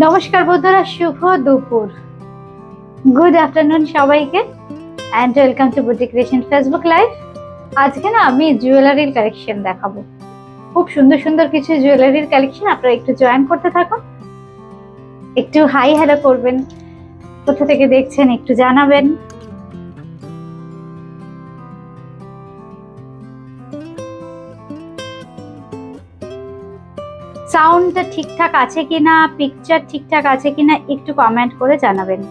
নমস্কার বন্ধুরা, শুভ দুপুর, গুড আফটারনুন সবাইকে, and welcome to boutique creation Facebook live. আজকে না আমি জুয়েলারির কালেকশন দেখাবো, খুব সুন্দর সুন্দর কিছু জুয়েলারির কালেকশন। আপনারা একটু জয়েন করতে থাকুন, একটু হাই হ্যালো করবেন, কোথা থেকে দেখছেন একটু জানাবেন। সাউন্ডটা ঠিকঠাক আছে কিনা, পিকচার ঠিকঠাক আছে কিনা একটু কমেন্ট করে জানাবেন।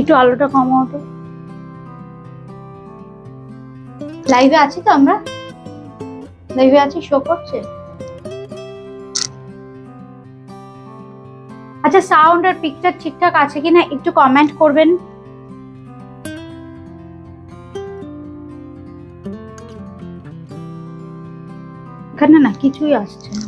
একটু আলোটা কমাও তো। লাইভে আছি তো, আমরা লাইভে আছি, শো করছে। আচ্ছা, সাউন্ড আর পিকচার ঠিকঠাক আছে কিনা একটু কমেন্ট করবেন। এখানে না কিছুই আসছে না।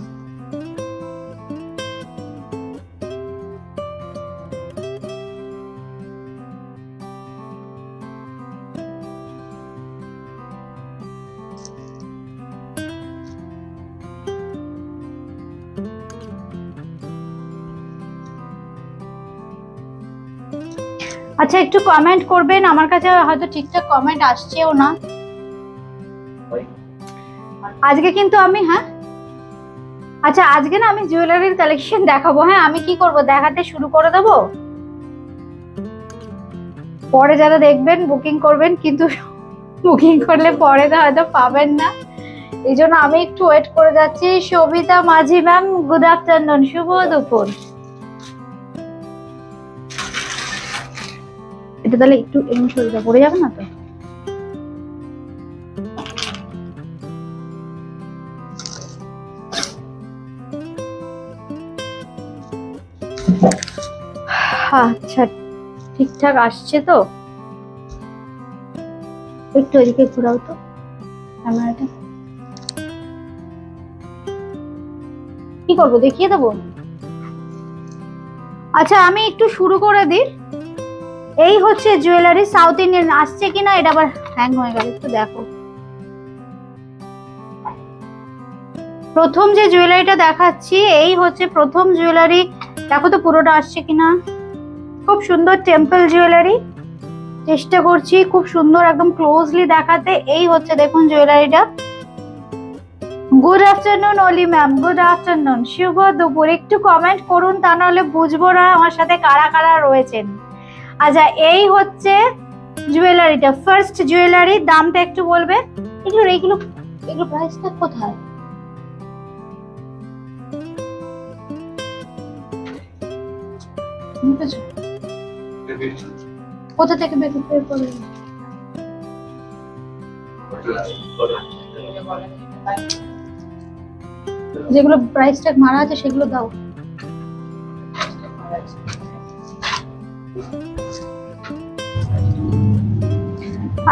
আচ্ছা, একটু কমেন্ট করবেন, আমার কাছে হয়তো ঠিকঠাক কমেন্ট আসছেও না আজকে, কিন্তু আমি আচ্ছা আজকে না আমি জুয়েলারির কালেকশন দেখাবো। আমি কি করব, দেখাতে শুরু করে দেব, পরে যারা দেখবেন বুকিং করবেন, কিন্তু বুকিং করলে পরে তো হয়তো পাবেন না, এই জন্য আমি একটু ওয়েট করে যাচ্ছি। সবিতা মাঝি ম্যাম, গুড আফটারনুন, শুভ দুপুর। এটা তাহলে একটু এমন শরীরটা পড়ে যাবে না তো? আচ্ছা, ঠিকঠাক আসছে তো? একটু এদিকে ঘোরাও তো ক্যামেরাটা। কি করবো, দেখিয়ে দেবো? আচ্ছা, আমি একটু শুরু করে দিই। এই হচ্ছে জুয়েলারি, সাউথ ইন্ডিয়ান। আসছে কিনা এটা আবার হ্যাং হয়ে গেল, একটু দেখো। প্রথম যে জুয়েলারিটা দেখাচ্ছি, এই হচ্ছে প্রথম জুয়েলারি। দেখো তো পুরোটা আসছে কিনা। খুব সুন্দর টেম্পল জুয়েলারি, চেষ্টা করছি খুব সুন্দর একদম ক্লোজলি দেখাতে। এই হচ্ছে দেখুন জুয়েলারিটা। গুড আফটারনুন অলি ম্যাম, গুড আফটারনুন, শুভ দুপুর। একটু কমেন্ট করুন, তা নাহলে বুঝবো না আমার সাথে কারা কারা রয়েছেন। আচ্ছা, এই হচ্ছে জুয়েলারিটা, ফার্স্ট জুয়েলারি। দামটা একটু বলবে? এগুলো এগুলো এগুলো প্রাইসটা কোথায়? কোথা থেকে বের করবে? যেগুলো প্রাইস ট্যাগ মারা আছে সেগুলো দাও।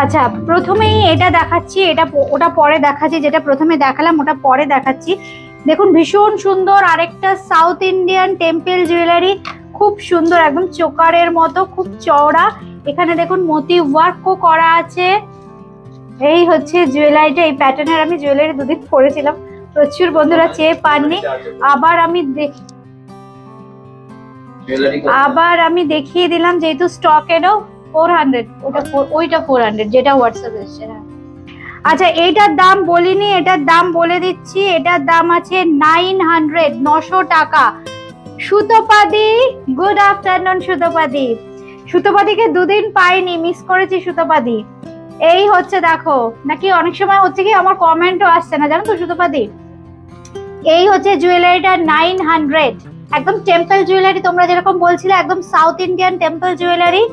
আচ্ছা, প্রথমেই এটা দেখাচ্ছি, এটা ওটা পরে দেখাচ্ছি। যেটা প্রথমে দেখালাম ওটা পরে দেখাচ্ছি। দেখুন ভীষণ সুন্দর আরেকটা সাউথ ইন্ডিয়ান টেম্পল জুয়েলারি, খুব সুন্দর একদম চোকারের মতো, খুব চওড়া। এখানে দেখুন মোতি ওয়ার্কও করা আছে। এই হচ্ছে জুয়েলারিটা। এই প্যাটার্নের আমি জুয়েলারি দুদিন পরেছিলাম, প্রচুর বন্ধুরা চেয়ে পাননি। আবার আমি দেখিয়ে দিলাম, যেহেতু স্টক এলো 400, ওইটা 400 যেটা হোয়াটসঅ্যাপে এসেছে। আচ্ছা, এইটার দাম বলিনি, এটার দাম বলে দিচ্ছি। এটার দাম আছে 900, 900 টাকা। সুতোপাদি, গুড আফটারনুন সুতোপাদি। সুতোপাদিকে দুদিন পাইনি, মিস করেছি সুতোপাদি। এই হচ্ছে দেখো, নাকি অনেক সময় হচ্ছে কি আমার কমেন্টও আসছে না, জানো তো সুতোপাদি। এই হচ্ছে জুয়েলারিটা 900, একদম টেম্পল জুয়েলারি। তোমরা যেরকম বলছিলে একদম সাউথ ইন্ডিয়ান টেম্পল জুয়েলারি।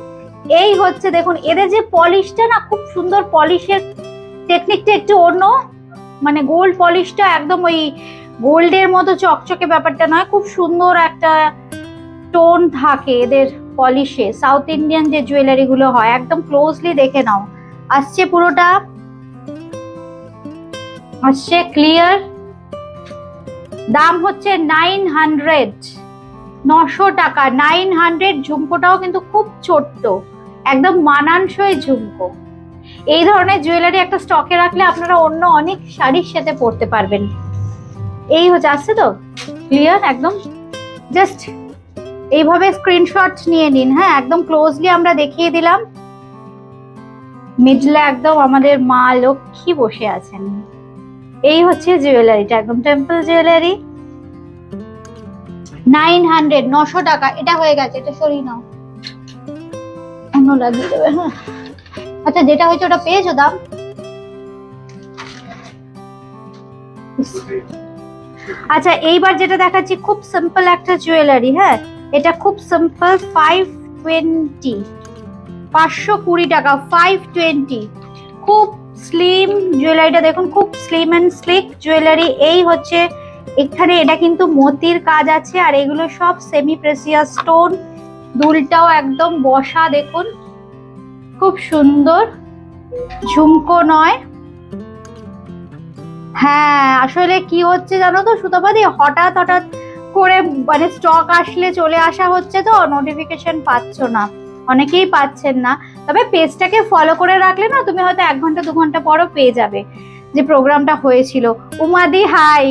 এই হচ্ছে দেখুন, এদের যে পলিশটা না, খুব সুন্দর পলিশের টেকনিকটা একটু অন্য, মানে গোল্ড পলিশটা একদম ওই গোল্ডের মতো চকচকে ব্যাপারটা নয়, খুব সুন্দর একটা টোন থাকে এদের পলিশে, সাউথ ইন্ডিয়ান যে জুয়েলারি গুলো হয়, একদম ক্লোজলি দেখে নাও। আসছে পুরোটা, আসছে ক্লিয়ার। দাম হচ্ছে 900, 900 টাকা, 900। ঝুমকোটাও কিন্তু খুব ছোট্ট, একদম মানানসই ঝুমকো। এই ধরনের জুয়েলারি একটা স্টকে রাখলে আপনারা অন্য অনেক শাড়ির সাথে পরতে পারবেন। এই হচ্ছে, আসছে তো ক্লিয়ার একদম। জাস্ট এইভাবে স্ক্রিনশট নিয়ে নিন। হ্যাঁ, একদম ক্লোজলি আমরা দেখিয়ে দিলাম। মিডলে একদম আমাদের মা লক্ষ্মী বসে আছেন। এই হচ্ছে জুয়েলারিটা, একদম টেম্পল জুয়েলারি। 900, 900 টাকা। এটা হয়ে গেছে, এটা সরিয়ে নাও, অন্য লাগিয়ে দেবে। হ্যাঁ, আচ্ছা যেটা হয়েছে ওটা পেয়েছো দাম? আচ্ছা এইবার যেটা দেখাচ্ছি খুব সিম্পল একটা জুয়েলারি। হ্যাঁ, এটা খুব সিম্পল, 520, 520 টাকা, 520। খুব স্লিম জুয়েলারিটা দেখুন, খুব স্লিম এন্ড স্লিক জুয়েলারি। এই হচ্ছে এখানে, এটা কিন্তু মতির কাজ আছে, আর এগুলো সব সেমি প্রেসিয়াস স্টোন। দুলটাও একদম বসা দেখুন, খুব সুন্দর, ঝুমকো নয়। হ্যাঁ, আসলে কি হচ্ছে জানো তো সুতপাদি, হঠাৎ হঠাৎ করে মানে স্টক আসলে চলে আসা হচ্ছে, তো নোটিফিকেশন পাচ্ছ না, অনেকেই পাচ্ছেন না। তবে পেজটাকে ফলো করে রাখলে না, তুমি হয়তো 1 ঘন্টা 2 ঘন্টা পরও পেয়ে যাবে যে প্রোগ্রামটা হয়েছিল। উমাদি hi,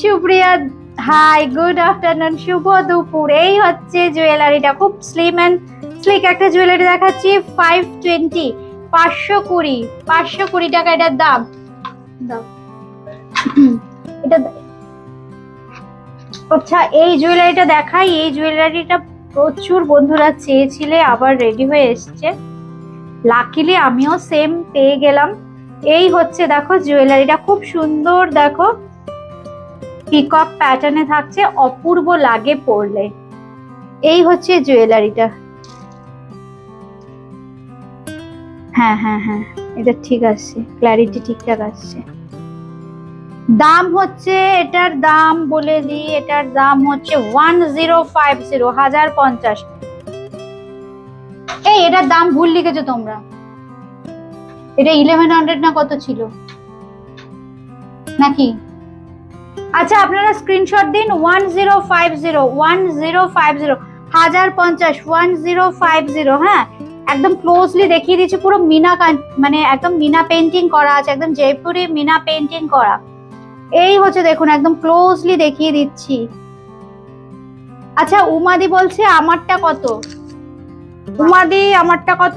Supriya hi, good afternoon, শুভ দুপুর। এই হচ্ছে জুয়েলারিটা, খুব স্লিম এন্ড স্লিক একটা জুয়েলারি দেখাচ্ছি। 520, 520, 520 টাকা এটার দাম। এটা আচ্ছা, এই জুয়েলারিটা দেখাই। এই জুয়েলারিটা প্রচুর বন্ধুরা চেয়েছিলে, আবার রেডি হয়ে এসছে। লাকিলি আমিও সেম পেয়ে গেলাম। এই হচ্ছে দেখো জুয়েলারিটা, খুব সুন্দর, দেখো পিকক প্যাটার্নে থাকছে, অপূর্ব লাগে পরলে। এই হচ্ছে জুয়েলারিটা। হ্যাঁ হ্যাঁ হ্যাঁ, এটা ঠিক আছে, ক্ল্যারিটি ঠিকঠাক আসছে। দাম হচ্ছে, এটার দাম বলে দিই, এটার দাম হচ্ছে 1050, 1050। এই এটার দাম ভুল লিখেছো তোমরা, এটা 1100 না কত ছিল নাকি? আচ্ছা আপনারা স্ক্রিনশট দিন। 1050, 1050, 1050, 1050। হ্যাঁ, একদম ক্লোজলি দেখিয়ে দিচ্ছি, পুরো মিনা মানে একদম মিনা পেন্টিং করা আছে, একদম জয়পুরি মিনা পেন্টিং করা। এই হচ্ছে দেখুন, একদম ক্লোজলি দেখিয়ে দিচ্ছি। আচ্ছা উমাদি বলছে আমারটা কত? উমাদি আমারটা কত?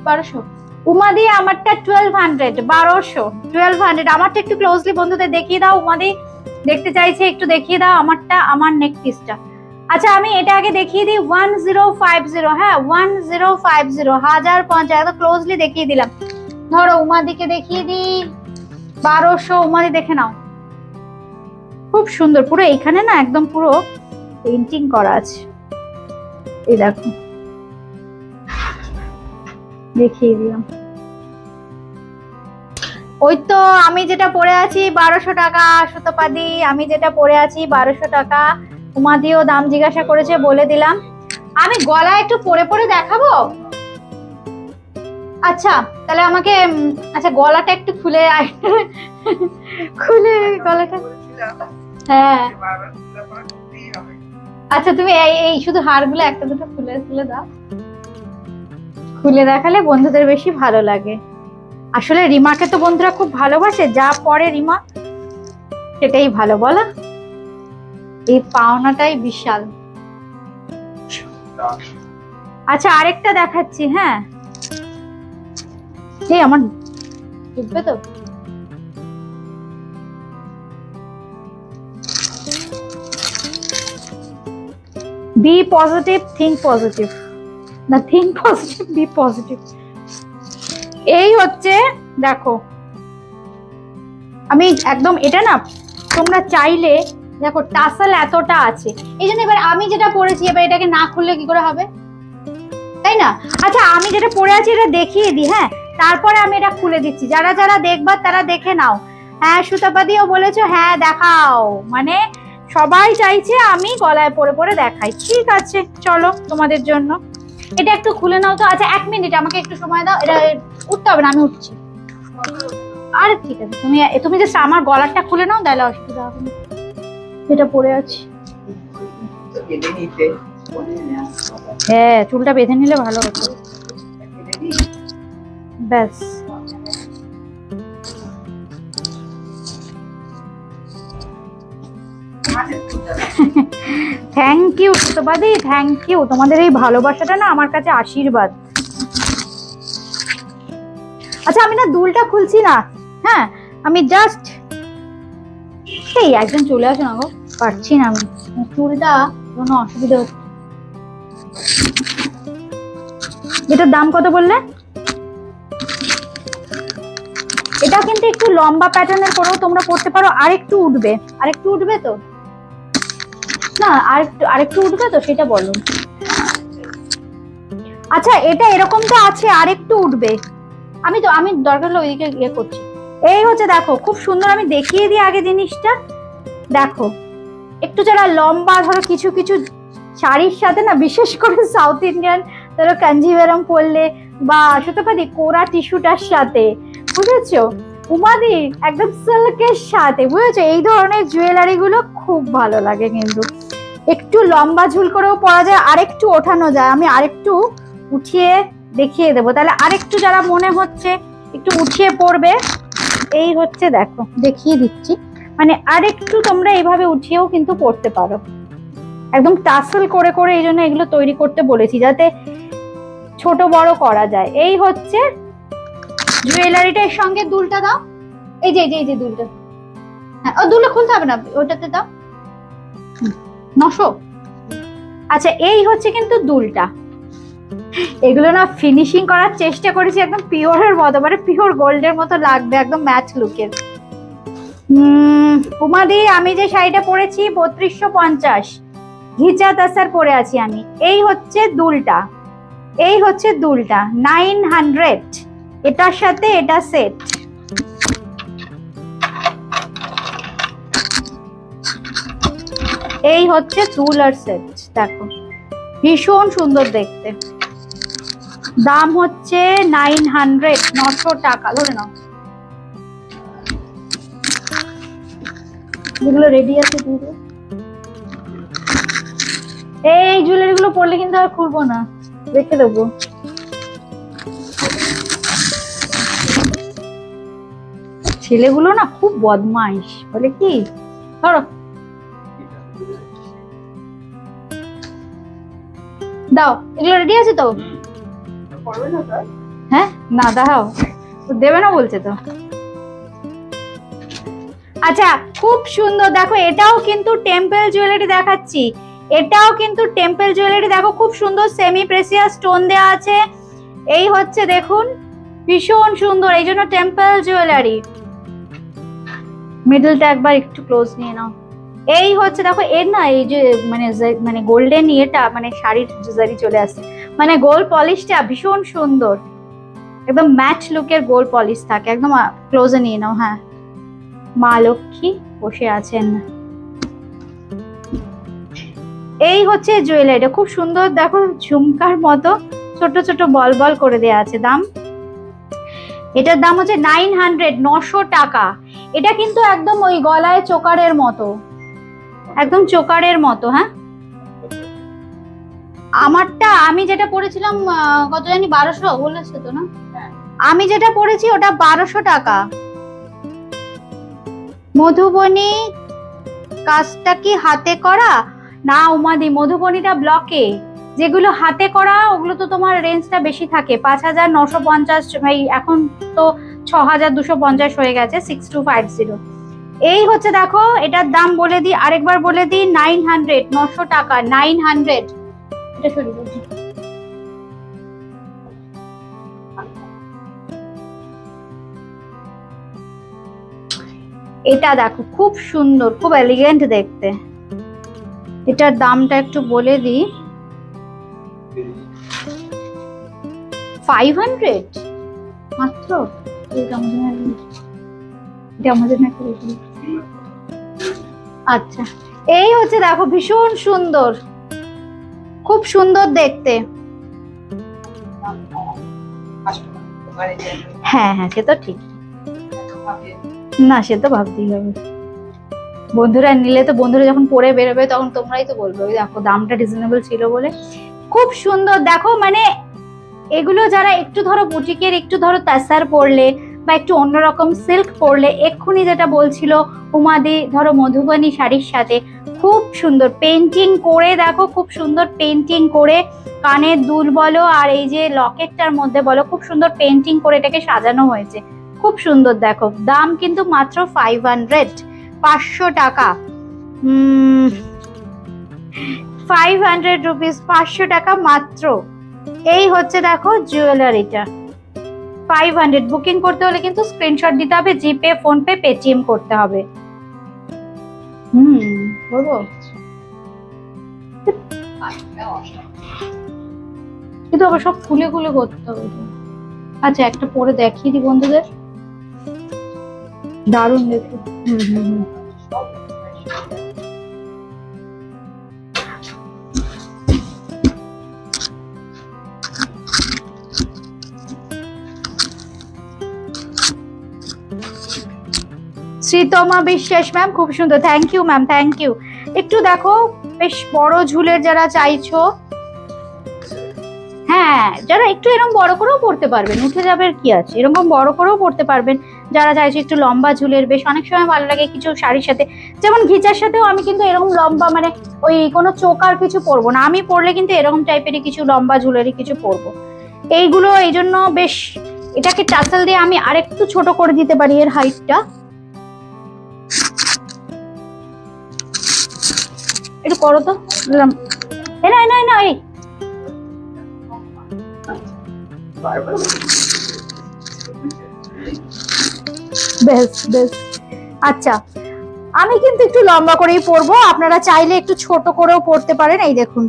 1200। উমাদি আমারটা 1200, 1200, 1200। আমারটা একটু ক্লোজলি বন্ধুদের দেখিয়ে দাও। উমাদি দেখতে চাইছে, একটু দেখিয়ে দাও আমারটা, আমার নেক পিসটা। আচ্ছা আমি এটা আগে দেখিয়ে দিই। 1050, হ্যাঁ 1050, 1050, এত ক্লোজলি দেখিয়ে দিলাম। ধরো উমাদিকে দেখিয়ে দিই 1200। উমাদি দেখে নাও, খুব সুন্দর, পুরো এইখানে না একদম পুরো পেইন্টিং করা আছে। এই দেখো, দেখিয়ে দিলাম। ওই তো আমি যেটা পরে আছি 1200 টাকা সুতপাদি, আমি যেটা পরে আছি 1200 টাকা। উমাদিও দাম জিজ্ঞাসা করেছে, বলে দিলাম। আমি গলা একটু পরে পরে দেখাবো। আচ্ছা তাহলে আমাকে, আচ্ছা গলাটা একটু খুলে খুলে গলাটা, হ্যাঁ আচ্ছা তুমি এই শুধু হাড়গুলো একটা দুটো খুলে খুলে দাও। খুলে দেখালে বন্ধুদের বেশি ভালো লাগে। আসলে রিমাকে তো বন্ধুরা খুব ভালোবাসে, যা পরে রিমা সেটাই ভালো, বলো? এই পাওনাটাই বিশাল। আচ্ছা আরেকটা দেখাচ্ছি। হ্যাঁ এই আমার বুঝবে তো, বি পজিটিভ, থিঙ্ক পজিটিভ, না থিঙ্ক পজিটিভ, বি পজিটিভ। এই হচ্ছে দেখো, আমি একদম এটা না, তোমরা চাইলে দেখো টাসাল এতটা আছে, এই জন্য এবার আমি যেটা পরেছি, এবার এটাকে না খুললে কি করে হবে, তাই না? আচ্ছা আমি যেটা পরে আছি এটা দেখিয়ে দিই। হ্যাঁ তারপরে আমি এটা খুলে দিচ্ছি, যারা যারা দেখবা তারা দেখে নাও। হ্যাঁ সুতাপাদিও বলেছো, হ্যাঁ দেখাও, মানে সবাই চাইছে আমি গলায় পরে পরে দেখাই, ঠিক আছে চলো তোমাদের জন্য। এটা একটু খুলে নাও তো। আচ্ছা 1 মিনিট আমাকে একটু সময় দাও, এটা উঠতে হবে না, আমি উঠছি। আরে ঠিক আছে, তুমি জাস্ট আমার গলারটা খুলে নাও, তাহলে অসুবিধা হবে না। এটা পরে আছি। হ্যাঁ চুলটা বেঁধে নিলে ভালো হতো। ব্যাস থ্যাংক ইউ সুতপাদি, থ্যাংক ইউ। তোমাদের এই ভালোবাসাটা না আমার কাছে আশীর্বাদ। আচ্ছা আমি না দুলটা খুলছি না, হ্যাঁ আমি জাস্ট এই একজন চলে আসো না গো, পারছি না আমি, চুলটা কোনো অসুবিধা হচ্ছে। এটার দাম কত বললে? এটা কিন্তু একটু লম্বা প্যাটার্নের করেও তোমরা পড়তে পারো, আরেকটু উঠবে, আরেকটু উঠবে তো না, আরেকটু উঠবে তো সেটা বলো। আচ্ছা এটা এরকম তো আছে, আরেকটু উঠবে। আমি দরকার হলে ওইদিকে ইয়ে করছি। এই হচ্ছে দেখো খুব সুন্দর, আমি দেখিয়ে দিই আগে জিনিসটা। দেখো একটু যারা লম্বা, ধরো কিছু কিছু শাড়ির সাথে না, বিশেষ করে সাউথ ইন্ডিয়ান ধরো কাঞ্জিভারাম পরলে বা সুতপাদি কোরা টিস্যুটার সাথে, বুঝেছো, উমাদি একদম সিল্কের সাথে, বুঝেছো, এই ধরনের জুয়েলারি গুলো খুব ভালো লাগে। কিন্তু একটু লম্বা ঝুল করেও পরা যায়, আরেকটু ওঠানো যায়। আমি আরেকটু উঠিয়ে দেখিয়ে দেবো, তাহলে আরেকটু যারা মনে হচ্ছে একটু উঠিয়ে পড়বে, এই হচ্ছে দেখো দেখিয়ে দিচ্ছি, মানে আরেকটু তোমরা এইভাবে উঠিয়েও কিন্তু পড়তে পারো। একদম টাসেল করে করে এই জন্য এগুলো তৈরি করতে বলেছি, যাতে ছোট বড় করা যায়। এই হচ্ছে জুয়েলারিটা, এর সঙ্গে দুলটা দাও, এই যে দুলটা, হ্যাঁ ও দুলটা খুলতে হবে না, ওটাতে দাও 900। আচ্ছা এই হচ্ছে কিন্তু দুলটা, এগুলো না ফিনিশিং করার চেষ্টা করেছি একদম পিওরের মতো, মানে পিওর গোল্ডের মতো লাগবে, একদম ম্যাচ লুকের। উমাদি আমি যে শাড়িটা পরেছি 3250 ঘিচা তাসার পরে আছি আমি। এই হচ্ছে দুলটা, এই হচ্ছে দুলটা 900, এটার সাথে এটা সেট। এই হচ্ছে দুল আর সেট, দেখো ভীষণ সুন্দর দেখতে। দাম হচ্ছে 900, 900 টাকা ধরে নাও। যেগুলো রেডি আছে এই জুয়েলারি গুলো পরলে কিন্তু আর খুলবো না, রেখে দেবো। ছেলেগুলো না খুব বদমাইশ, বলে কি ধরো দাও, এগুলো রেডি আছে তো? হ্যাঁ না দাও, দেবে না বলছে তো। আচ্ছা খুব সুন্দর, দেখো এটাও কিন্তু টেম্পল জুয়েলারি দেখাচ্ছি, এটাও কিন্তু টেম্পল জুয়েলারি। দেখো খুব সুন্দর সেমি প্রেসিয়াস স্টোন দেওয়া আছে। এই হচ্ছে দেখুন ভীষণ সুন্দর, এই জন্য টেম্পল জুয়েলারি। মিডলটা একবার একটু ক্লোজ নিয়ে নাও। এই হচ্ছে দেখো এর না এই যে মানে গোল্ডেন ইয়েটা, মানে শাড়ির জুয়েলারি চলে আসছে, মানে গোল্ড পলিশটা ভীষণ সুন্দর, একদম ম্যাট লুকের গোল্ড পলিশ থাকে। একদম ক্লোজে নিয়ে নাও। হ্যাঁ মা লক্ষ্মী বসে আছেন। এই হচ্ছে জুয়েলারিটা খুব সুন্দর, দেখো ঝুমকার মতো ছোট ছোট বল বল করে দেয়া আছে। দাম, এটার দাম হচ্ছে 900, 900 টাকা। এটা কিন্তু একদম ওই গলায় চোকারের মতো, একদম চোকারের মতো। হ্যাঁ আমারটা আমি যেটা পরেছিলাম কত জানি 1200 বলেছে তো না, আমি যেটা পরেছি ওটা 1200 টাকা। মধুবনী কাজটা কি হাতে করা? না উমাদি, মধুবনীটা ব্লকে, যেগুলো হাতে করা ওগুলো তো তোমার রেঞ্জটা বেশি থাকে, 5950, এখন তো 6250 হয়ে গেছে, 6250। এই হচ্ছে দেখো এটার দাম বলে দিই, আরেকবার বলে দিই, 900, 900 টাকা, 900। এটা সরিয়ে বলছি, এটা দেখো খুব সুন্দর, খুব এলিগেন্ট দেখতে। এটার দামটা একটু বলে দিই, 500 মাত্র। আচ্ছা এই হচ্ছে দেখো ভীষণ সুন্দর, খুব সুন্দর দেখতে। হ্যাঁ হ্যাঁ সে তো ঠিক, না সে তো ভাবতেই হবে। বন্ধুরা নিলে তো, বন্ধুরা যখন পরে বেরোবে তখন তোমরাই তো বলবে ওই দেখো দামটা রিজনেবল ছিল বলে। খুব সুন্দর দেখো, মানে এগুলো যারা একটু ধরো বুটিকের, একটু ধরো তাসার পরলে বা একটু অন্যরকম সিল্ক পরলে, এক্ষুনি যেটা বলছিল উমাদি ধরো মধুবনী শাড়ির সাথে খুব সুন্দর পেন্টিং করে, দেখো খুব সুন্দর পেন্টিং করে কানের দুল বলো আর এই যে লকেটটার মধ্যে বলো, খুব সুন্দর পেন্টিং করে এটাকে সাজানো হয়েছে, খুব সুন্দর। দেখো দাম কিন্তু মাত্র 500, 500 টাকা, 500 রুপিস, 500 টাকা মাত্র। এই হচ্ছে দেখো জুয়েলারিটা 500। বুকিং করতে হলে কিন্তু স্ক্রিনশট দিতে হবে, জিপে, ফোনপে, পেটিএম করতে হবে। বলবো কিন্তু আবার সব খুলে খুলে করতে হবে। আচ্ছা একটা পরে দেখিয়ে দিই বন্ধুদের, দারুণ দেখে। শ্রীতমা বিশ্বাস ম্যাম খুব সুন্দর, thank you ma'am, thank you. একটু দেখো বেশ বড় ঝুলের যারা চাইছো, হ্যাঁ যারা একটু এরকম বড় করেও পড়তে পারবেন, উঠে যাবে কি আছে, এরকম বড় করেও পড়তে পারবেন যারা চাইছো একটু লম্বা ঝুলের। বেশ অনেক সময় ভালো লাগে কিছু শাড়ির সাথে, যেমন ঘিচার সাথেও আমি কিন্তু এরকম লম্বা, মানে ওই কোনো চোকার কিছু পরবো না, আমি পরলে কিন্তু এরকম টাইপেরই কিছু লম্বা ঝুলেরই কিছু পরবো। এইগুলো এই জন্য বেশ, এটাকে টাসেল দিয়ে আমি আরেকটু ছোট করে দিতে পারি এর হাইটটা, একটু করো তো। না না না এই বেশ বেশ। আচ্ছা আমি কিন্তু একটু লম্বা করেই পরবো, আপনারা চাইলে একটু ছোট করেও পরতে পারেন। এই দেখুন,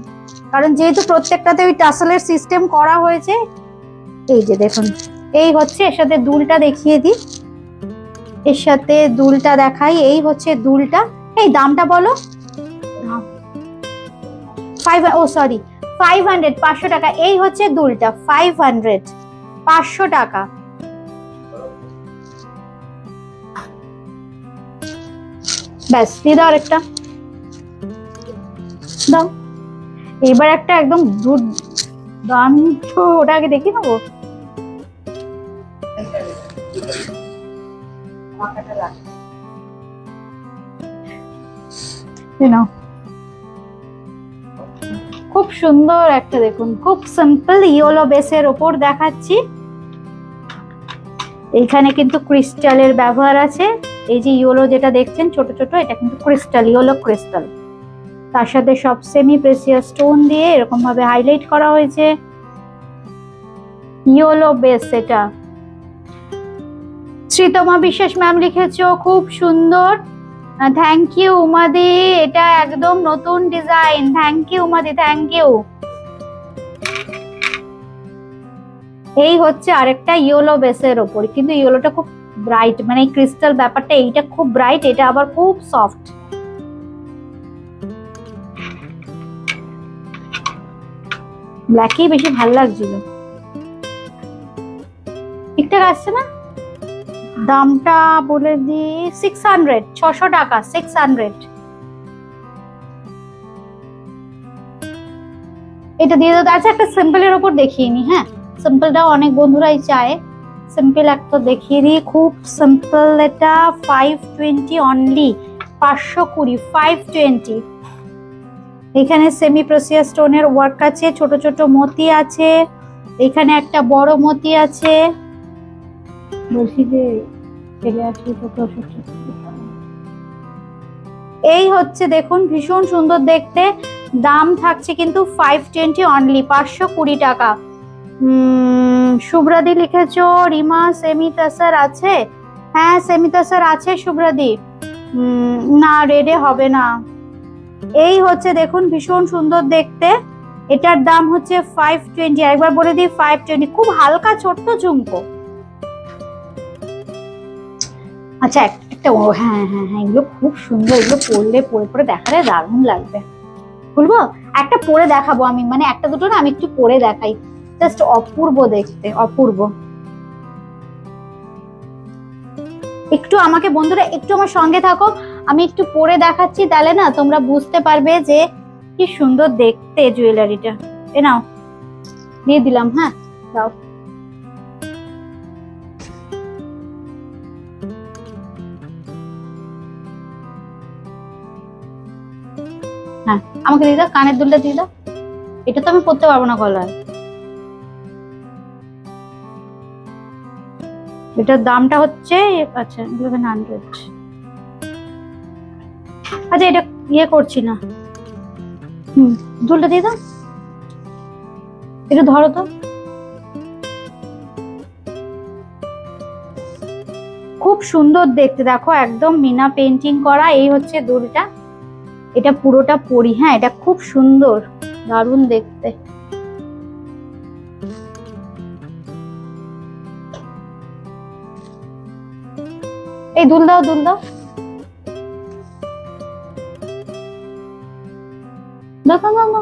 কারণ যেহেতু প্রত্যেকটাতে ওই টাসেলের সিস্টেম করা হয়েছে। এই যে দেখুন, এই হচ্ছে এর সাথে দুলটা দেখিয়ে দিই, এর সাথে দুলটা দেখাই। এই হচ্ছে দুলটা, এই দামটা বলো। 500, 500 টাকা। এই হচ্ছে দুলটা 500, 500 টাকা। ব্যাস দিয়ে দাও আরেকটা, দাও। এবার একটা একদম দুর্দান্ত, ওটা আগে দেখি নেবো। খুব সুন্দর একটা, দেখুন খুব সিম্পল ইয়েলো বেসের ওপর দেখাচ্ছি। এইখানে কিন্তু ক্রিস্টালের ব্যবহার আছে, এই যে ইয়েলো যেটা দেখছেন ছোট ছোট, এটা কিন্তু ক্রিস্টাল, ইয়েলো ক্রিস্টাল। তার সাথে সব সেমি প্রেসিয়াস স্টোন দিয়ে এরকম ভাবে হাইলাইট করা হয়েছে, ইয়েলো বেস এটা। শ্রীতমা বিশ্বাস ম্যাম লিখেছো খুব সুন্দর, থ্যাংক ইউ উমাদি, এটা একদম নতুন ডিজাইন, থ্যাংক ইউ উমাদি, থ্যাংক ইউ। এই হচ্ছে আরেকটা ইয়েলো বেসের ওপর, কিন্তু ইয়েলোটা খুব ব্রাইট, মানে ক্রিস্টাল ব্যাপারটা এইটা খুব ব্রাইট, এটা আবার খুব সফট। ব্ল্যাকই বেশি ভালো লাগছিল, ঠিকঠাক আসছে না? দামটা বলে দি 600, 600 টাকা, 600। এটা দিয়ে দাও। আচ্ছা একটা সিম্পলের ওপর দেখিয়ে নি, হ্যাঁ সিম্পলটাও অনেক বন্ধুরাই চায়, সিম্পল একটা দেখিয়ে দিই, খুব সিম্পল। এটা 520 অনলি, 520, 520। এখানে সেমি প্রেসিয়াস স্টোনের ওয়ার্ক আছে, ছোট ছোট মতি আছে, এখানে একটা বড় মতি আছে। বলছি যে এই হচ্ছে দেখুন ভীষণ সুন্দর দেখতে, দাম থাকছে কিন্তু 520 অনলি, 520 টাকা। শুভ্রাদি লিখেছো রিমা সেমি তাসার আছে, হ্যাঁ সেমি তাসার আছে শুভ্রাদি, না রেডে হবে না। এই হচ্ছে দেখুন ভীষণ সুন্দর দেখতে, এটার দাম হচ্ছে 520, একবার বলে দিই 520, খুব হালকা ছোট্ট ঝুমকো। আচ্ছা একটা একটা ও হ্যাঁ হ্যাঁ হ্যাঁ, এগুলো খুব সুন্দর, এগুলো পরলে পরে পরে দেখালে দারুণ লাগবে। বলবো একটা পরে দেখাবো আমি, মানে একটা দুটো না আমি একটু পরে দেখাই, জাস্ট অপূর্ব দেখতে, অপূর্ব। একটু আমাকে বন্ধুরা একটু আমার সঙ্গে থাকো, আমি একটু পরে দেখাচ্ছি, তাহলে না তোমরা বুঝতে পারবে যে কি সুন্দর দেখতে জুয়েলারিটা। এ নাও দিয়ে দিলাম, হ্যাঁ দাও। হ্যাঁ আমাকে দিয়ে দাও, কানের দুলটা দিয়ে দাও। এটা তো আমি পরতে পারবো না গলায়। এটার দামটা হচ্ছে আচ্ছা 1100। আচ্ছা এটা ইয়ে করছি না, দুলটা দিয়ে দাও, এটা ধরো তো। খুব সুন্দর দেখতে, দেখো একদম মিনা পেন্টিং করা। এই হচ্ছে দুলটা, এটা পুরোটা পরি, হ্যাঁ এটা খুব সুন্দর, দারুণ দেখতে। এই দুল দাও, দুল দাও, দেখো না না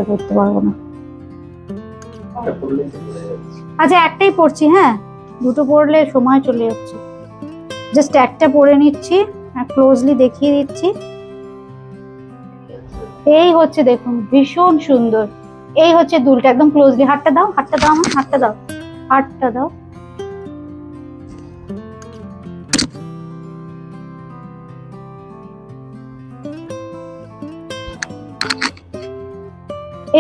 করতে পারবো না। আচ্ছা একটাই পড়ছি, হ্যাঁ দুটো পড়লে সময় চলে যাচ্ছে, জাস্ট একটা পরে নিচ্ছি আর ক্লোজলি দেখিয়ে দিচ্ছি। এই হচ্ছে দেখুন ভীষণ সুন্দর, এই হচ্ছে দুলটা, একদম ক্লোজলি। হাতটা দাও, হাতটা দাও, আমার হাতটা দাও, হাতটা দাও।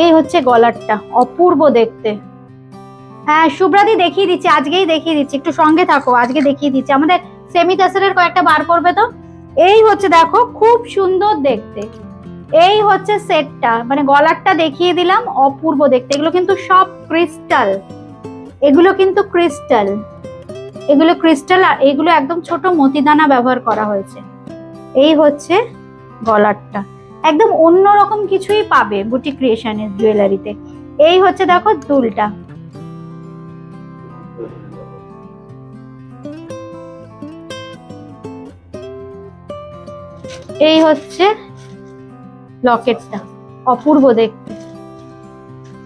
এই হচ্ছে গলারটা, অপূর্ব দেখতে। হ্যাঁ শুভ্রাদি দেখিয়ে দিচ্ছি, আজকেই দেখিয়ে দিচ্ছি, একটু সঙ্গে থাকো, আজকে দেখিয়ে দিচ্ছি। আমাদের সেমি তাসরের কয়েকটা বার করবে তো। এই হচ্ছে দেখো খুব সুন্দর দেখতে, এই হচ্ছে সেটটা, মানে গলারটা দেখিয়ে দিলাম, অপূর্ব দেখতে। এগুলো কিন্তু সব ক্রিস্টাল, এগুলো কিন্তু ক্রিস্টাল, এগুলো ক্রিস্টাল, আর এগুলো একদম ছোট মতিদানা ব্যবহার করা হয়েছে। এই হচ্ছে গলারটা, একদম অন্যরকম কিছুই পাবে বুটি ক্রিয়েশনের জুয়েলারিতে। এই হচ্ছে দেখো দুলটা, এই হচ্ছে লকেটটা, অপূর্ব দেখতে।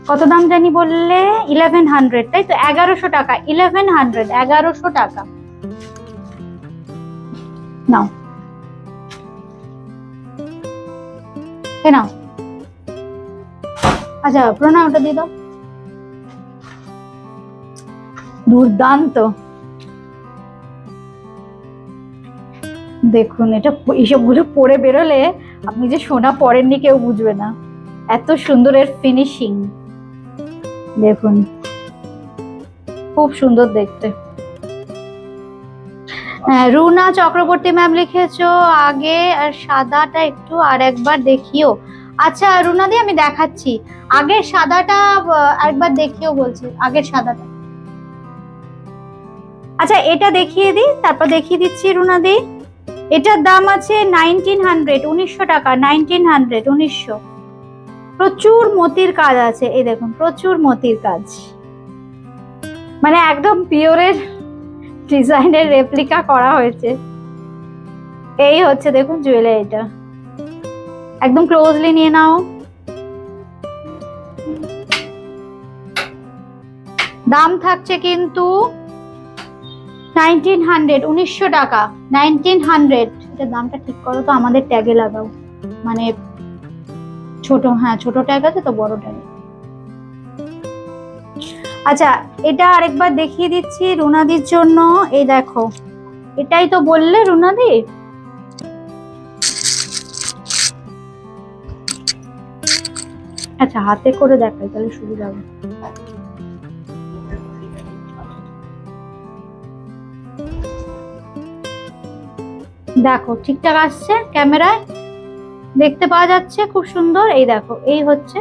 কত দাম জানি বললে? 1100, তাই তো? 1100 টাকা, 1100, 1100 টাকা। নাও নাও, আচ্ছা প্রণয় ওটা দিয়ে দাও। দুর্দান্ত দেখুন, এটা এইসবগুলো পরে বেরোলে আপনি যে সোনা পরেননি কেউ বুঝবে না, এত সুন্দর এর ফিনিশিং দেখুন, খুব সুন্দর দেখতে। হ্যাঁ রুনা চক্রবর্তী ম্যাম লিখেছো আগে, আর সাদাটা একটু আর একবার দেখিও। আচ্ছা রুনা দি আমি দেখাচ্ছি, আগের সাদাটা আরেকবার দেখিও বলছে, আগের সাদাটা। আচ্ছা এটা দেখিয়ে দিই, তারপর দেখিয়ে দিচ্ছি রুনা দি। এটার দাম আছে 1900, 1900 টাকা, 1900, 1900। প্রচুর মতির কাজ আছে, এই দেখুন প্রচুর মতির কাজ, মানে একদম পিওরের ডিজাইনের রেপ্লিকা করা হয়েছে। এই হচ্ছে দেখুন জুয়েলারিটা, একদম ক্লোজলি নিয়ে নাও। দাম থাকছে কিন্তু 1900, 1900 টাকা, 1900। এটা দামটা ঠিক করো তো, আমাদের ট্যাগে লাগাও, মানে ছোট, হ্যাঁ ছোট ট্যাগ আছে তো, বড় ট্যাগ। আচ্ছা এটা আরেকবার দেখিয়ে দিচ্ছি রুনাদির জন্য, এই দেখো, এটাই তো বললে রুনাদি। আচ্ছা হাতে করে দেখাই তাহলে সুবিধা হবে। দেখো ঠিকঠাক আসছে, ক্যামেরায় দেখতে পাওয়া যাচ্ছে, খুব সুন্দর। এই দেখো এই হচ্ছে,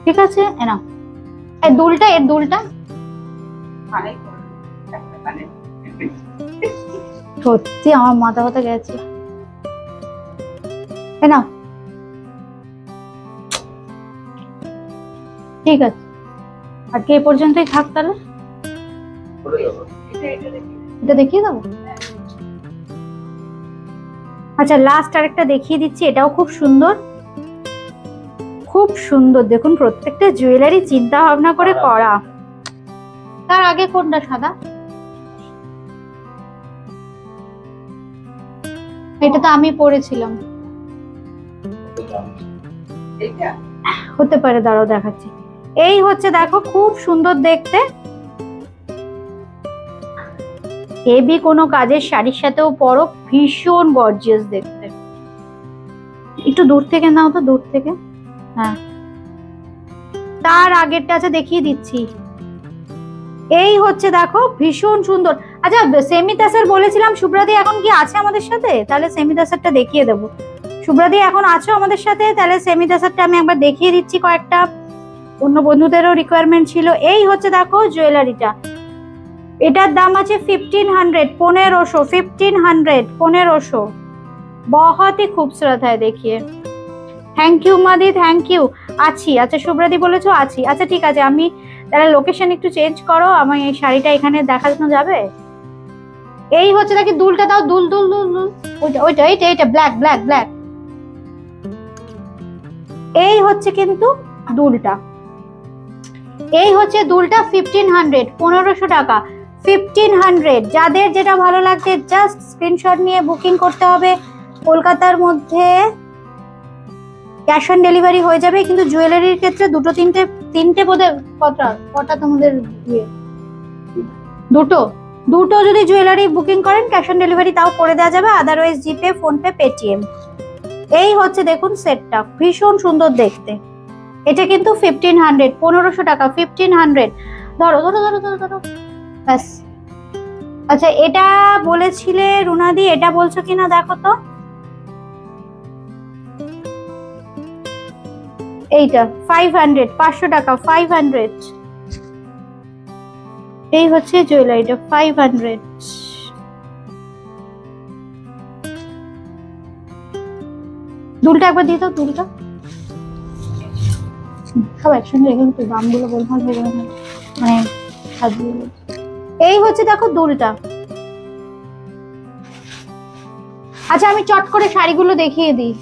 ঠিক আছে। নাও এই দুলটা, এর দুলটা সত্যি আমার মাথা ব্যথা গেছে। নাও ঠিক আছে, আজকে এ পর্যন্তই থাক তাহলে। এটা দেখিয়ে দেবো। আচ্ছা লাস্ট আরেকটা দেখিয়ে দিচ্ছি, এটাও খুব সুন্দর, খুব সুন্দর। দেখুন প্রত্যেকটা জুয়েলারি চিন্তা ভাবনা করে করা। তার আগে কোনটা সাদা? এটা তো আমি পরেছিলাম, হতে পারে, দাঁড়াও দেখাচ্ছি। এই হচ্ছে দেখো, খুব সুন্দর দেখতে, হেভি কোনো কাজের শাড়ির সাথেও পরো, ভীষণ গর্জিয়াস দেখতে। একটু দূর থেকে নাও তো, দূর থেকে। হ্যাঁ, তার আগেরটা আছে দেখিয়ে দিচ্ছি। এই হচ্ছে দেখো, ভীষণ সুন্দর। আচ্ছা সেমি তাসার বলেছিলাম, শুভ্রাদি এখন কি আছে আমাদের সাথে? তাহলে সেমি তাসারটা দেখিয়ে দেবো। শুভ্রাদি এখন আছো আমাদের সাথে? তাহলে সেমি তাসারটা আমি একবার দেখিয়ে দিচ্ছি, কয়েকটা অন্য বন্ধুদেরও রিকোয়ারমেন্ট ছিল। এই হচ্ছে দেখো জুয়েলারিটা, এটার দাম আছে 1500, 1500, 1500, 1500। बहुत ही खूबसूरत है, देखिए। থ্যাংক ইউ মাদি, থ্যাংক ইউ। আছি, আচ্ছা শুভ্রাদি বলেছো আছি, আচ্ছা ঠিক আছে। আমি তাহলে লোকেশন একটু চেঞ্জ করো, আমার এই শাড়িটা এখানে দেখানো যাবে। এই হচ্ছে দেখি, দুলটা দাও, দুল দুল দুল দুল, ওইটা ওইটা, এইটা এইটা, ব্ল্যাক ব্ল্যাক ব্ল্যাক। এই হচ্ছে কিন্তু দুলটা, এই হচ্ছে দুলটা 1500, 1500 টাকা, 1500। যাদের যেটা ভালো লাগছে জাস্ট স্ক্রিনশট নিয়ে বুকিং করতে হবে। কলকাতার মধ্যে ক্যাশ অন ডেলিভারি হয়ে যাবে, কিন্তু জুয়েলারির ক্ষেত্রে দুটো তিনটে বোধহয়, কটা তোমাদের ইয়ে, দুটো যদি জুয়েলারি বুকিং করেন ক্যাশ অন ডেলিভারি তাও করে দেওয়া যাবে, আদারওয়াইজ জিপে, ফোনপে, পেটিএম। এই হচ্ছে দেখুন সেটটা, ভীষণ সুন্দর দেখতে। এটা কিন্তু 1500, 1500 টাকা, 1500। ধরো ধরো ধরো ধরো ধরো, ব্যাস। আচ্ছা এটা বলেছিলে রুনাদি, এটা বলছো কিনা দেখো তো। এইটা 500, 500 টাকা, 500। এই হচ্ছে জুয়েলারিটা 500। দুলটা একবার দিয়ে দাও, দুলটা সব একসঙ্গে রেখে তো দামগুলো বলবো, মানে এই হচ্ছে দেখো দুলটা। আচ্ছা আমি চট করে শাড়িগুলো দেখিয়ে দিই,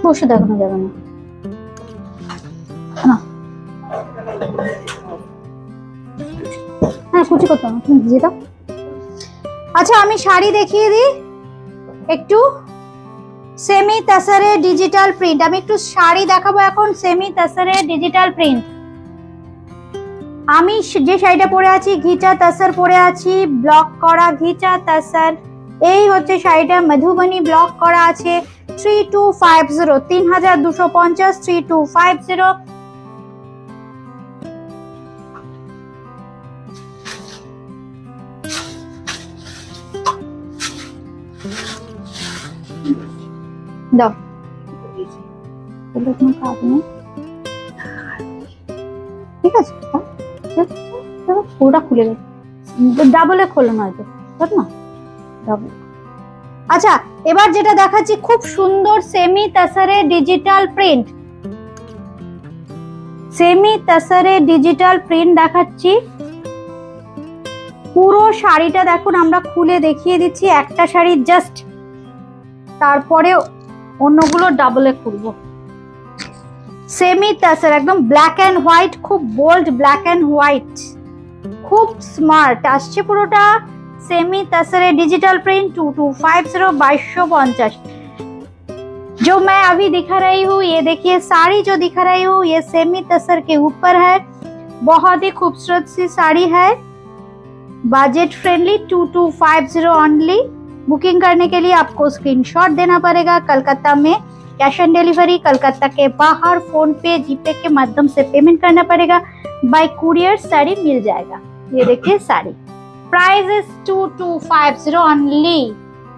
বসে দেখানো যাবে না। হ্যাঁ কুচি করতে হবে, তুমি ভিজিয়ে দাও। আচ্ছা আমি শাড়ি দেখিয়ে দিই একটু, সেমি তাসারে ডিজিটাল প্রিন্ট। আমি একটু শাড়ি দেখাবো এখন, সেমি তাসারে ডিজিটাল প্রিন্ট। আমি যে শাড়িটা পরে আছি ঘিচা তাসার পরে আছি, ব্লক করা ঘিচা তাসার। এই হচ্ছে শাড়িটা, মধুবনী ব্লক করা আছে, 3250, 3250, 3250। দাও, ঠিক আছে, পুরোটা খুলে গেছে, ডাবলে খোলো নয়তো, না ডাবল। আচ্ছা এবার যেটা দেখাচ্ছি খুব সুন্দর সেমি তাসারে ডিজিটাল প্রিন্ট, সেমি তাসারে ডিজিটাল প্রিন্ট দেখাচ্ছি। পুরো শাড়িটা দেখুন, আমরা খুলে দেখিয়ে দিচ্ছি, একটা শাড়ি জাস্ট, তারপরে অন্যগুলো ডাবলে খুলবো। সেমি তাসার একদম ব্ল্যাক এন্ড হোয়াইট, খুব বোল্ড ব্ল্যাক এন্ড হোয়াইট, খুব স্মার্ট আসছে পুরোটা। सेमी तसरे डिजिटल प्रिंट 2250, 2250। जो मैं अभी दिखा रही हूँ, ये देखिए साड़ी जो दिखा रही हूँ, ये सेमी तसर के ऊपर है। बहुत ही खूबसूरत सी साड़ी है, बजट फ्रेंडली, 2250 ओनली। बुकिंग करने के लिए आपको स्क्रीनशॉट देना पड़ेगा। कलकत्ता में कैश ऑन डिलीवरी, कलकत्ता के बाहर फोन पे, जीपे के माध्यम से पेमेंट करना पड़ेगा। बाय कुरियर साड़ी मिल जाएगा। ये देखिए साड़ी, प्राइस इज 2250 ओनली,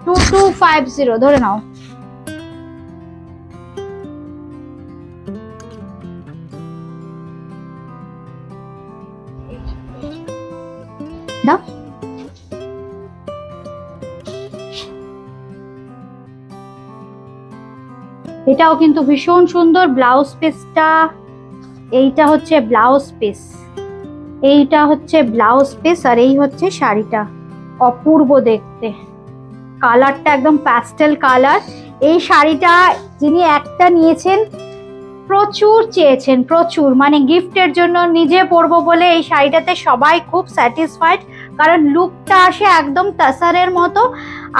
2250 ধরে নাও। দাও এটাও কিন্তু ভীষণ সুন্দর। ব্লাউজ পিসটা, এইটা হচ্ছে ব্লাউজ পিস, এইটা হচ্ছে ব্লাউজ পিস, আর এই হচ্ছে শাড়িটা। অপূর্ব দেখতে, কালারটা একদম প্যাস্টেল কালার। এই শাড়িটা যিনি একটা নিয়েছেন প্রচুর চেয়েছেন, প্রচুর, মানে গিফটের জন্য, নিজে পরবো বলে এই শাড়িটাতে সবাই খুব স্যাটিসফাইড, কারণ লুকটা আসে একদম তাসারের মতো,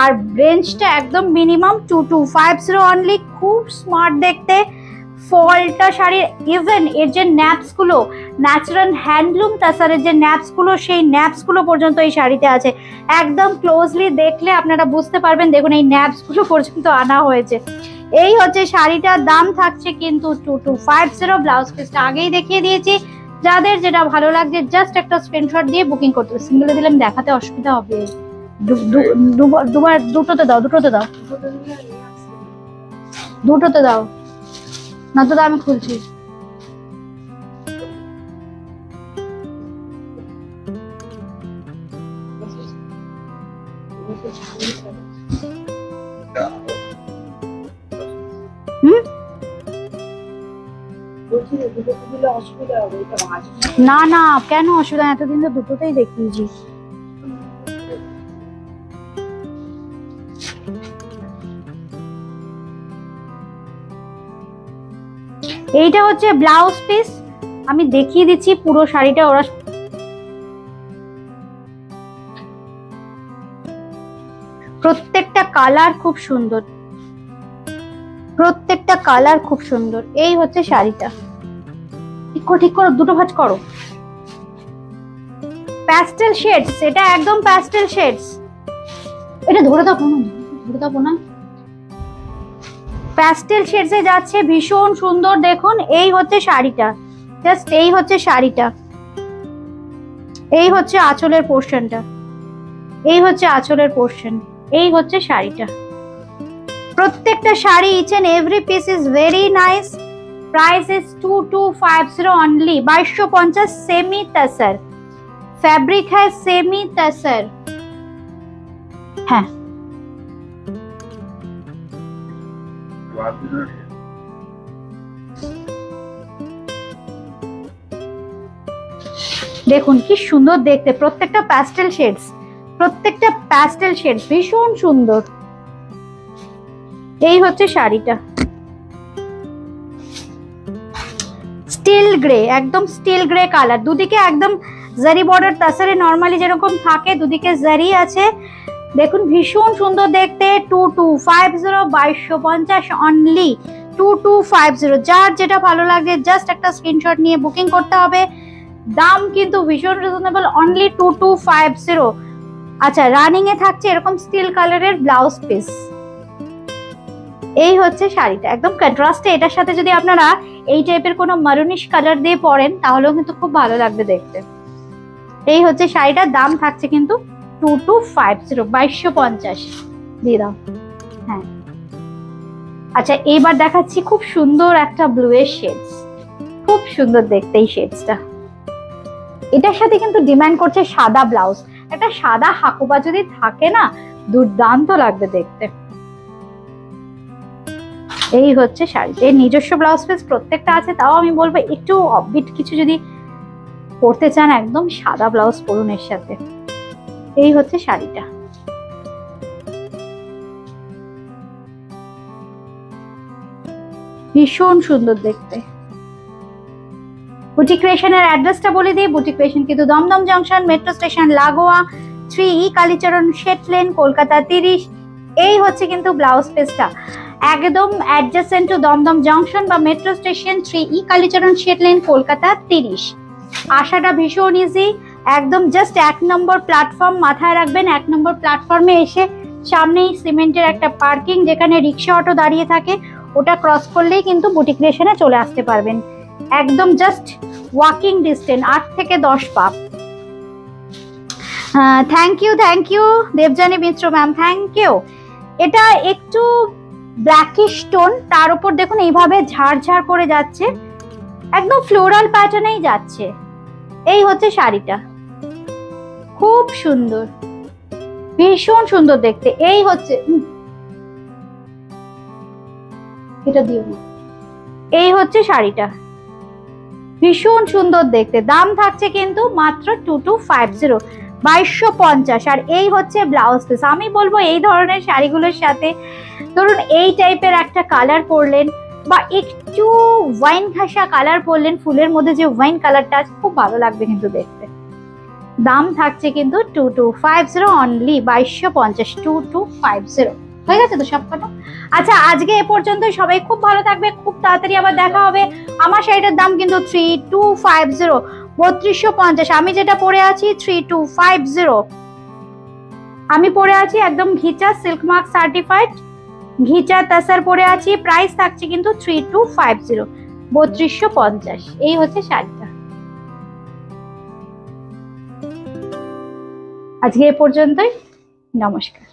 আর রেঞ্জটা একদম মিনিমাম 2250 অনলি। খুব স্মার্ট দেখতে ফলটা শাড়ির। ইভেন এর যে ন্যাপস গুলো, ন্যাচারাল হ্যান্ডলুম তাসারের যে ন্যাপস গুলো, সেই ন্যাপস গুলো পর্যন্ত এই শাড়িতে আছে। একদম ক্লোজলি দেখলে আপনারা বুঝতে পারবেন। দেখুন এই ন্যাপস গুলো পর্যন্ত আনা হয়েছে। এই হচ্ছে শাড়িটার দাম থাকছে কিন্তু 2250। ব্লাউজ পিসটা আগেই দেখিয়ে দিয়েছি। যাদের যেটা ভালো লাগছে জাস্ট একটা স্ক্রিনশট দিয়ে বুকিং করতে হবে। সিঙ্গেলে দিলে আমি দেখাতে অসুবিধা হবে। দুবার দুটোতে দাও, দুটোতে দাও, দুটোতে দাও, না তো আমি খুলছি। না না, কেন অসুবিধা? এতদিন তো দুটোতেই দেখিয়েছি। এইটা হচ্ছে ব্লাউজ পিস, আমি দেখিয়ে দিচ্ছি পুরো শাড়িটা। ওরা প্রত্যেকটা কালার খুব সুন্দর, প্রত্যেকটা কালার খুব সুন্দর। এই হচ্ছে শাড়িটা। ঠিক করো, দুটো ভাঁজ করো। প্যাস্টেল শেডস, এটা একদম প্যাস্টেল শেডস। এটা ধরে দাও, ধরে দাও না। প্যাস্টেল শেডসে যাচ্ছে, ভীষণ সুন্দর। দেখুন এই হচ্ছে শাড়িটা, জাস্ট এই হচ্ছে শাড়িটা। এই হচ্ছে আঁচলের পোর্শনটা, এই হচ্ছে আঁচলের পোর্শন, এই হচ্ছে শাড়িটা। প্রত্যেকটা sari each and every piece is very nice. Price is 2250 only. 2250 semi tussar, fabric है सेमी तसर। হ্যাঁ, দেখুন কি সুন্দর দেখতে। প্রত্যেকটা প্যাস্টেল শেডস, প্রত্যেকটা প্যাস্টেল শেডস ভীষণ সুন্দর। এই হচ্ছে শাড়িটা। স্টিল গ্রে, একদম স্টিল গ্রে কালার। দুদিকে একদম জারি বর্ডার তাসারে নরমালি যেরকম থাকে, দুদিকে জারি আছে। দেখুন ভীষণ সুন্দর দেখতে। 2250, 2250 অনলি। 2250। যার যেটা ভালো লাগে জাস্ট একটা স্ক্রিনশট নিয়ে বুকিং করতে হবে। দাম কিন্তু ভীষণ রিজনেবল, অনলি 2250। আচ্ছা, রানিং এ থাকছে এরকম স্টিল কালারের ব্লাউজ পিস। এই হচ্ছে শাড়িটা, একদম কন্ট্রাস্টে। এটার সাথে যদি আপনারা এই টাইপের কোনো মারুনিশ কালার দিয়ে পরেন তাহলেও কিন্তু খুব ভালো লাগবে দেখতে। এই হচ্ছে শাড়িটার দাম থাকছে কিন্তু 2250, 2250 দিয়ে দাও। হ্যাঁ, আচ্ছা এইবার দেখাচ্ছি খুব সুন্দর একটা ব্লু এর শেডস। খুব সুন্দর দেখতে এই শেডসটা। এটার সাথে কিন্তু ডিমান্ড করছে সাদা ব্লাউজ। একটা সাদা হাকুবা যদি থাকে না, দুর্দান্ত লাগবে দেখতে। এই হচ্ছে শাড়িটা। এর নিজস্ব ব্লাউজ পিস প্রত্যেকটা আছে। তাও আমি বলবো একটু অফবিট কিছু যদি পরতে চান, একদম সাদা ব্লাউজ পরুন এর সাথে। এই হচ্ছে শাড়িটা। ভীষণ সুন্দর দেখতে। বুটিক ক্রিয়েশনের অ্যাড্রেসটা বলে দিই। বুটিক ক্রিয়েশন কিন্তু দমদম জংশন, মেট্রো স্টেশন লাগোয়া, 3E কালীচরণ শেট লেন, কলকাতা 30। এই হচ্ছে কিন্তু ব্লাউজ পিসটা, একদম অ্যাডজেসেন্ট টু দমদম জংশন বা metro station, 3E Kalicharan Shet lane, Kolkata 30। আসাটা ভীষণ ইজি, একদম জাস্ট 1 নম্বর প্ল্যাটফর্ম মাথায় রাখবেন। 1 নম্বর প্ল্যাটফর্মে এসে সামনেই সিমেন্টের একটা পার্কিং, যেখানে রিক্সা অটো দাঁড়িয়ে থাকে, ওটা ক্রস করলেই কিন্তু বুটিক ক্রিয়েশনে চলে আসতে পারবেন। একদম জাস্ট ওয়াকিং ডিস্টেন্স, 8 থেকে 10 পা। Thank you Debjani Mitra ma'am, thank you. এটা একটু ব্ল্যাকিশ টোন, তার উপর দেখুন এইভাবে ঝাড় করে যাচ্ছে, একদম ফ্লোরাল প্যাটার্নেই যাচ্ছে। এই হচ্ছে শাড়িটা, খুব সুন্দর, ভীষণ সুন্দর দেখতে। এই হচ্ছে এটা দিও না। এই হচ্ছে শাড়িটা, ভীষণ সুন্দর দেখতে। দাম থাকছে কিন্তু মাত্র 2250, 2250। আর এই হচ্ছে ব্লাউজ পিস। আমি বলবো এই ধরনের শাড়িগুলোর সাথে ধরুন এই টাইপের একটা কালার পরলেন বা একটু ওয়াইন ঘাসা কালার পরলেন, ফুলের মধ্যে যে ওয়াইন কালারটা আছে, খুব ভালো লাগবে কিন্তু দেখতে। দাম থাকছে কিন্তু 2250 অনলি, 2250, 2250। হয়ে গেছে তো সব কটা? আচ্ছা, আজকে এ পর্যন্ত। সবাই খুব ভালো থাকবে, খুব তাড়াতাড়ি আবার দেখা হবে। আমার শাড়িটার দাম কিন্তু 3250, 3250। আমি যেটা পরে আছি 3250, আমি পরে আছি একদম ঘিচা সিল্ক মার্ক সার্টিফাইড ঘিচা তাসার পরে আছি। প্রাইস থাকছে কিন্তু 3250, 3250। এই হচ্ছে শাড়িটা। আজকে এ পর্যন্তই, নমস্কার।